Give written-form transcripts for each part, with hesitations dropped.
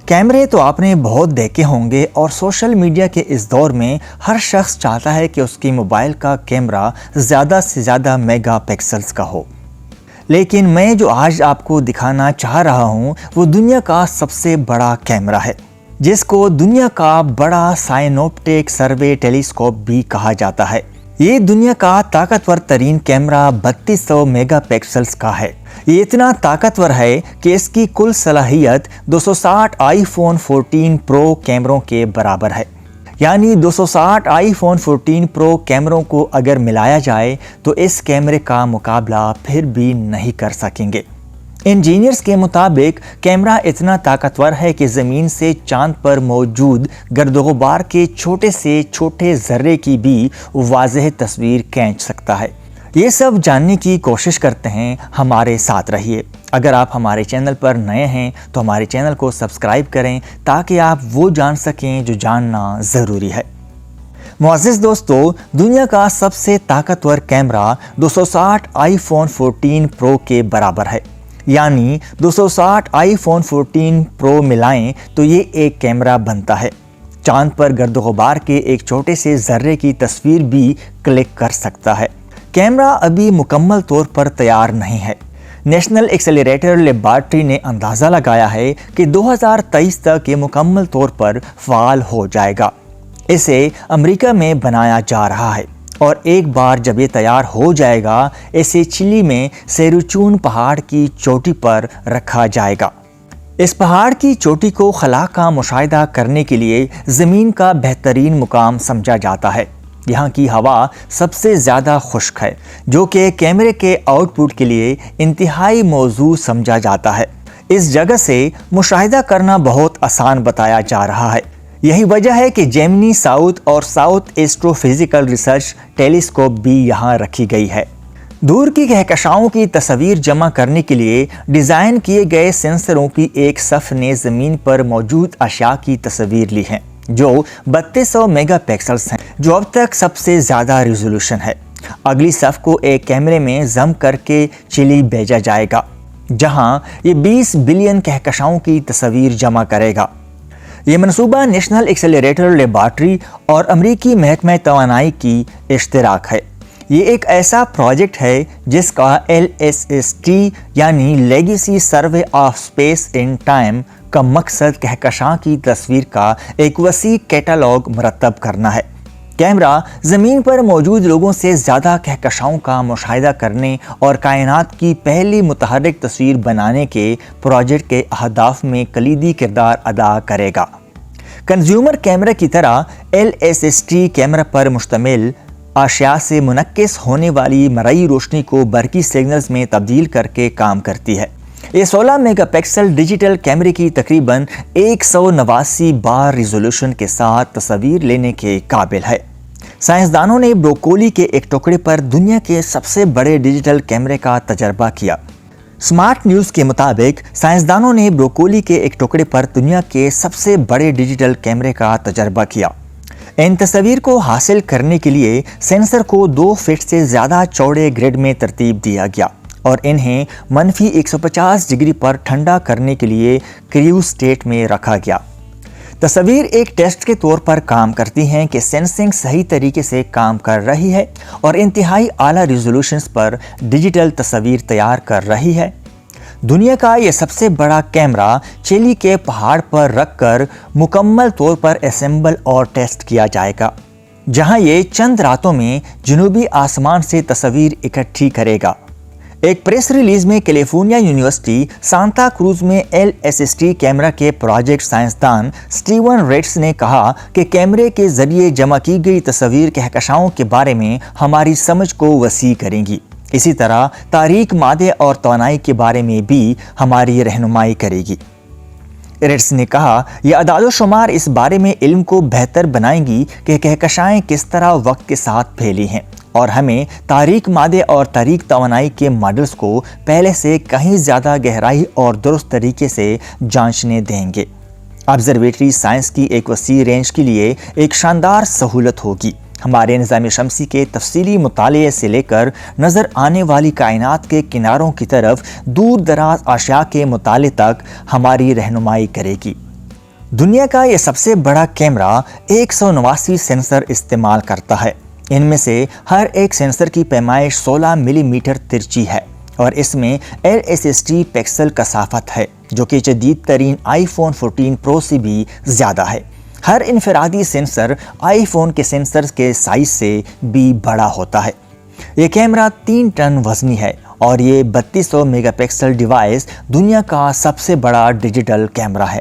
कैमरे तो आपने बहुत देखे होंगे और सोशल मीडिया के इस दौर में हर शख्स चाहता है कि उसकी मोबाइल का कैमरा ज़्यादा से ज़्यादा मेगा पिक्सल्स का हो। लेकिन मैं जो आज आपको दिखाना चाह रहा हूँ वो दुनिया का सबसे बड़ा कैमरा है, जिसको दुनिया का बड़ा साइनोप्टिक सर्वे टेलीस्कोप भी कहा जाता है। ये दुनिया का ताकतवर तरीन कैमरा 3200 मेगापिक्सल्स का है। ये इतना ताकतवर है कि इसकी कुल सलाहियत 260 आईफोन 14 प्रो कैमरों के बराबर है। यानी 260 आईफोन 14 प्रो कैमरों को अगर मिलाया जाए तो इस कैमरे का मुकाबला फिर भी नहीं कर सकेंगे। इंजीनियर्स के मुताबिक कैमरा इतना ताकतवर है कि ज़मीन से चांद पर मौजूद गर्द-ओ-गुबार के छोटे से छोटे ज़र्रे की भी वाज़ेह तस्वीर खींच सकता है। ये सब जानने की कोशिश करते हैं, हमारे साथ रहिए। अगर आप हमारे चैनल पर नए हैं तो हमारे चैनल को सब्सक्राइब करें ताकि आप वो जान सकें जो जानना ज़रूरी है। मुअज़्ज़िज़ दोस्तों, दुनिया का सबसे ताकतवर कैमरा 260 आईफोन 14 प्रो के बराबर है। यानी 260 आईफोन 14 प्रो मिलाएं तो ये एक कैमरा बनता है। चांद पर गर्द-ओ-गुबार के एक छोटे से ज़र्रे की तस्वीर भी क्लिक कर सकता है। कैमरा अभी मुकम्मल तौर पर तैयार नहीं है। नेशनल एक्सेलरेटर लेबॉरेटरी ने अंदाज़ा लगाया है कि 2023 तक ये मुकम्मल तौर पर फ़ाल हो जाएगा। इसे अमेरिका में बनाया जा रहा है और एक बार जब ये तैयार हो जाएगा, इसे चिली में सेरुचून पहाड़ की चोटी पर रखा जाएगा। इस पहाड़ की चोटी को खला का मुशाहिदा करने के लिए ज़मीन का बेहतरीन मुकाम समझा जाता है। यहाँ की हवा सबसे ज़्यादा खुश्क है, जो कि कैमरे के आउटपुट के लिए इंतहाई मौजू समझा जाता है। इस जगह से मुशाहिदा करना बहुत आसान बताया जा रहा है। यही वजह है कि जेमिनी साउथ और साउथ एस्ट्रोफिजिकल रिसर्च टेलीस्कोप भी यहाँ रखी गई है। दूर की कहकशाओं की तस्वीर जमा करने के लिए डिज़ाइन किए गए सेंसरों की एक सफ़ ने ज़मीन पर मौजूद अशिया की तस्वीर ली है, जो 3200 मेगापिक्सल्स हैं, जो अब तक सबसे ज़्यादा रिजोल्यूशन है। अगली सफ़ को एक कैमरे में जम करके चिली भेजा जाएगा, जहाँ ये 20 बिलियन कहकशाओं की तस्वीर जमा करेगा। ये मनसूबा नेशनल एक्सेलरेटर लेबॉरेटरी और अमरीकी महकमा तवानाई की इश्तराक है। ये एक ऐसा प्रोजेक्ट है जिसका LSST यानी legacy survey of space in time का मकसद कहकशां की तस्वीर का एक वसी कैटलॉग मरतब करना है। कैमरा ज़मीन पर मौजूद लोगों से ज़्यादा कहकशाओं का मुशाहिदा करने और कायनात की पहली मुतहर्रिक तस्वीर बनाने के प्रोजेक्ट के अहदाफ में कलीदी किरदार अदा करेगा। कंज्यूमर कैमरा की तरह LSST कैमरा पर मुश्तमिल अशिया से मुनक्किस होने वाली मरई रोशनी को बरकी सिग्नल्स में तब्दील करके काम करती है। ये 16 मेगापिक्सल डिजिटल कैमरे की तकरीबन 189 बार रिजोल्यूशन के साथ तस्वीर लेने के काबिल है। साइंसदानों ने ब्रोकोली के एक टुकड़े पर दुनिया के सबसे बड़े डिजिटल कैमरे का तजर्बा किया। स्मार्ट न्यूज़ के मुताबिक साइंसदानों ने ब्रोकोली के एक टुकड़े पर दुनिया के सबसे बड़े डिजिटल कैमरे का तजर्बा किया। इन तस्वीर को हासिल करने के लिए सेंसर को 2 फीट से ज़्यादा चौड़े ग्रिड में तरतीब दिया गया और इन्हें मनफी 150 डिग्री पर ठंडा करने के लिए क्रूज स्टेट में रखा गया। तस्वीर एक टेस्ट के तौर पर काम करती हैं कि सेंसिंग सही तरीके से काम कर रही है और इंतहाई आला रिजोल्यूशंस पर डिजिटल तस्वीर तैयार कर रही है। दुनिया का ये सबसे बड़ा कैमरा चिली के पहाड़ पर रखकर मुकम्मल तौर पर असेंबल और टेस्ट किया जाएगा, जहां ये चंद रातों में जनूबी आसमान से तस्वीर इकट्ठी करेगा। एक प्रेस रिलीज में कैलिफोर्निया यूनिवर्सिटी सांता क्रूज में LSST कैमरा के प्रोजेक्ट साइंसदान स्टीवन रेट्स ने कहा कि कैमरे के जरिए जमा की गई तस्वीर कहकशाओं के बारे में हमारी समझ को वसी करेंगी। इसी तरह तारीक मादे और तवानाई के बारे में भी हमारी रहनुमाई करेगी। रेट्स ने कहा, यह अदाद-ओ-शुमार इस बारे में इल्म को बेहतर बनाएंगी कि कहकशाएं किस तरह वक्त के साथ फैली हैं और हमें तारीक मादे और तारीक तवानाई के मॉडल्स को पहले से कहीं ज़्यादा गहराई और दुरुस्त तरीके से जांचने देंगे। ऑब्जर्वेटरी साइंस की एक वसी रेंज के लिए एक शानदार सहूलत होगी। हमारे निज़ाम शमसी के तफसीली मुताले से लेकर नज़र आने वाली कायनात के किनारों की तरफ दूर दराज अशिया के मुताले तक हमारी रहनुमाई करेगी। دنیا کا یہ سب سے بڑا کیمرہ 189 سینسر استعمال کرتا ہے۔ ان میں سے ہر ایک سینسر کی پیمائش 16 ملی میٹر ترچی ہے اور اس میں LSSD پکسل کثافت ہے جو کہ جدید ترین آئی فون 14 پرو سے بھی زیادہ ہے۔ ہر انفرادی سینسر آئی فون کے سینسر کے سائز سے بھی بڑا ہوتا ہے۔ یہ کیمرہ 3 ٹن وزنی ہے اور یہ 3200 میگا پکسل ڈیوائس دنیا کا سب سے بڑا ڈیجیٹل کیمرہ ہے۔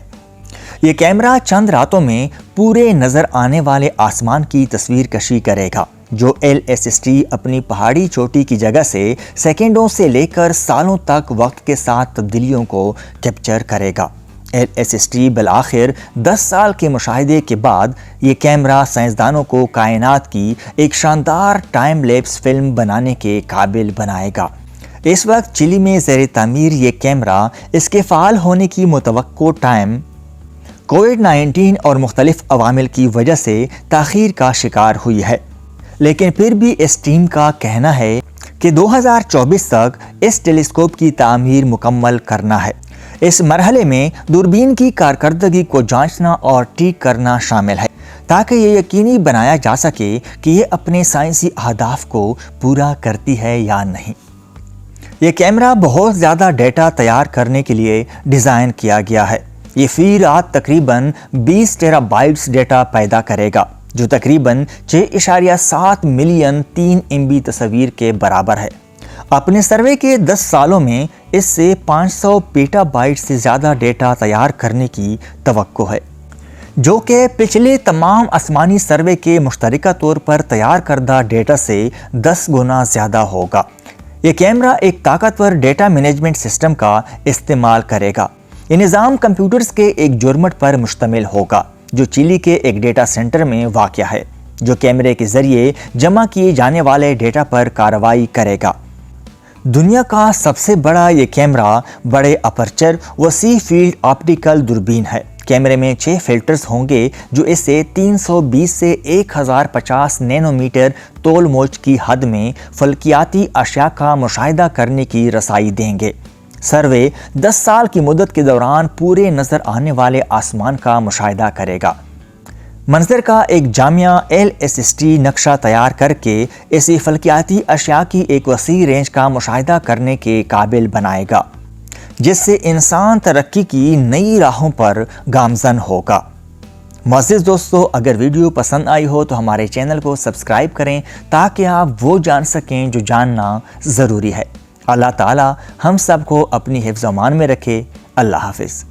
یہ کیمرہ چند راتوں میں پورے نظر آنے والے آسمان کی تصویر کشی کرے گا جو LSSD اپنی پہاڑی چوٹی کی جگہ سے سیکنڈوں سے لے کر سالوں تک وقت کے ساتھ تبدیلیوں کو کیپچر کرے گا۔ LSSD بالآخر 10 سال کے مشاہدے کے بعد یہ کیمرہ سائنسدانوں کو کائنات کی ایک شاندار ٹائم لیپس فلم بنانے کے قابل بنائے گا۔ اس وقت چلی میں زیر تعمیر یہ کیمرہ اس کے فعال ہونے کی متوقع ٹائم کووڈ-19 اور مختلف عوامل کی وجہ سے تاخیر کا شکار ہوئی ہے، لیکن پھر بھی اس ٹیم کا کہنا ہے کہ 2024 تک اس ٹیلیسکوپ کی تعمیر مکمل کرنا ہے۔ اس مرحلے میں دوربین کی کارکردگی کو جانچنا اور ٹھیک کرنا شامل ہے تاکہ یہ یقینی بنایا جا سکے کہ یہ اپنے سائنسی اہداف کو پورا کرتی ہے یا نہیں۔ یہ کیمرہ بہت زیادہ ڈیٹا تیار کرنے کے لیے ڈیزائن کیا گیا ہے۔ یہ فی رات تقریباً 20 ٹیرا بائٹس ڈیٹا پیدا کرے گا جو تقریباً 6.7 ملین 3 MB تصویر کے برابر ہے۔ اپنے سروے کے 10 سالوں میں اس سے 500 پیٹا بائٹ سے زیادہ ڈیٹا تیار کرنے کی توقع ہے، جو کہ پچھلے تمام آسمانی سروے کے مشترکہ طور پر تیار کردہ ڈیٹا سے 10 گنا زیادہ ہوگا۔ یہ کیمرہ ایک طاقتور ڈیٹا مینجمنٹ سسٹم کا استعمال کرے گا۔ یہ نظام کمپیوٹرز کے ایک جرمٹ پر مشتمل ہوگا جو چلی کے ایک ڈیٹا سینٹر میں واقع ہے، جو کیمرے کے ذریعے جمع کیے جانے والے ڈیٹا پر کارروائی کرے گا۔ دنیا کا سب سے بڑا یہ کیمرہ بڑے اپرچر وسیع فیلڈ آپٹیکل دوربین ہے۔ کیمرے میں 6 فلٹرز ہوں گے جو اسے 320 سے 1050 نینو میٹر طول موج کی حد میں فلکیاتی اشیاء کا مشاہدہ کرنے کی رسائی دیں گے۔ سروے 10 سال کی مدت کے دوران پورے نظر آنے والے آسمان کا مشاہدہ کرے گا۔ منظر کا ایک جامع LSSD نقشہ تیار کر کے اسے فلکیاتی اشیاء کی ایک وسیع رینج کا مشاہدہ کرنے کے قابل بنائے گا، جس سے انسان ترقی کی نئی راہوں پر گامزن ہوگا۔ معزز دوستو، اگر ویڈیو پسند آئی ہو تو ہمارے چینل کو سبسکرائب کریں تاکہ آپ وہ جان سکیں جو جاننا ضروری ہے۔ اللہ تعالی ہم سب کو اپنی حفظ و امان میں رکھے۔ اللہ حافظ۔